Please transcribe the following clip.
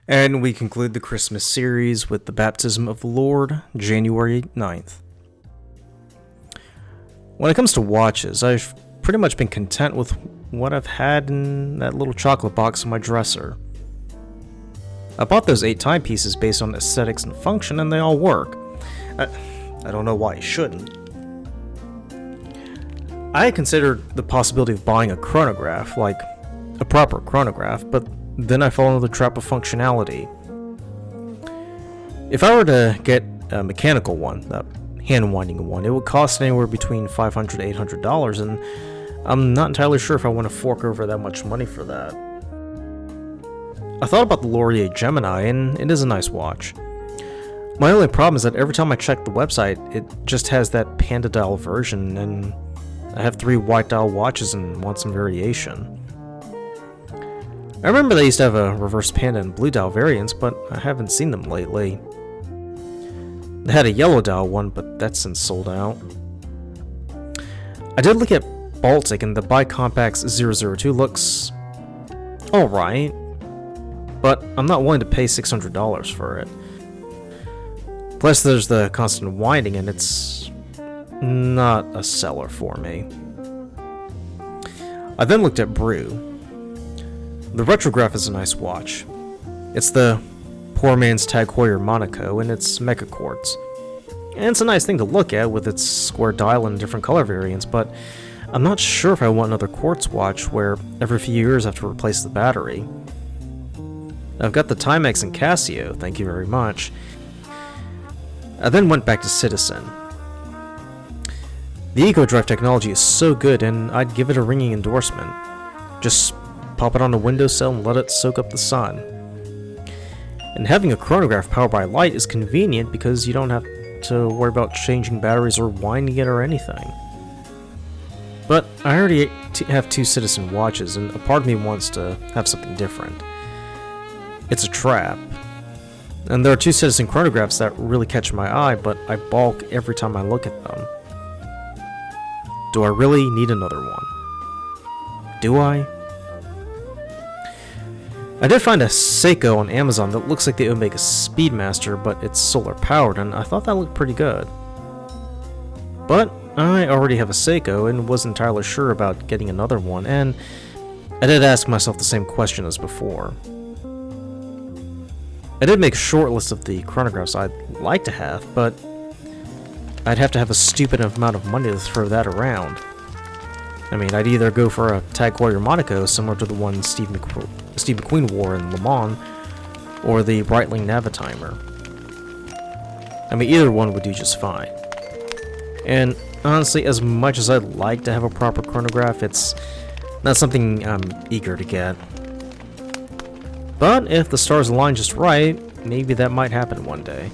And we conclude the Christmas series with the Baptism of the Lord, January 9th. When it comes to watches, I've pretty much been content with what I've had in that little chocolate box in my dresser. I bought those 8 timepieces based on aesthetics and function, and they all work. I don't know why I shouldn't. I had considered the possibility of buying a chronograph, like a proper chronograph, but then I fell into the trap of functionality. If I were to get a mechanical one, a hand-winding one, it would cost anywhere between $500 to $800, and I'm not entirely sure if I want to fork over that much money for that. I thought about the Lorier Gemini, and it is a nice watch. My only problem is that every time I check the website, it just has that panda dial version, and I have 3 white dial watches and want some variation. I remember they used to have a reverse panda and blue dial variants, but I haven't seen them lately. They had a yellow dial one, but that's since sold out. I did look at Baltic, and the Bicompax 002 looks alright, but I'm not willing to pay $600 for it. Plus there's the constant winding, and it's not a seller for me. I then looked at Brew. The retrograph is a nice watch. It's the poor man's Tag Heuer Monaco, and it's mecha-quartz. And it's a nice thing to look at with its square dial and different color variants, but I'm not sure if I want another quartz watch where every few years I have to replace the battery. I've got the Timex and Casio, thank you very much. I then went back to Citizen. The EcoDrive technology is so good, and I'd give it a ringing endorsement. Just pop it on a windowsill and let it soak up the sun. And having a chronograph powered by light is convenient because you don't have to worry about changing batteries or winding it or anything. But I already have 2 Citizen watches, and a part of me wants to have something different. It's a trap. And there are 2 Citizen chronographs that really catch my eye, but I balk every time I look at them. Do I really need another one? Do I? I did find a Seiko on Amazon that looks like the Omega Speedmaster, but it's solar powered, and I thought that looked pretty good. But I already have a Seiko and wasn't entirely sure about getting another one, and I did ask myself the same question as before. I did make a short list of the chronographs I'd like to have, but I'd have to have a stupid amount of money to throw that around. I mean, I'd either go for a Tag Heuer Monaco, similar to the one Steve McQueen wore in Le Mans, or the Breitling Navitimer. I mean, either one would do just fine. And honestly, as much as I'd like to have a proper chronograph, it's not something I'm eager to get. But if the stars align just right, maybe that might happen one day.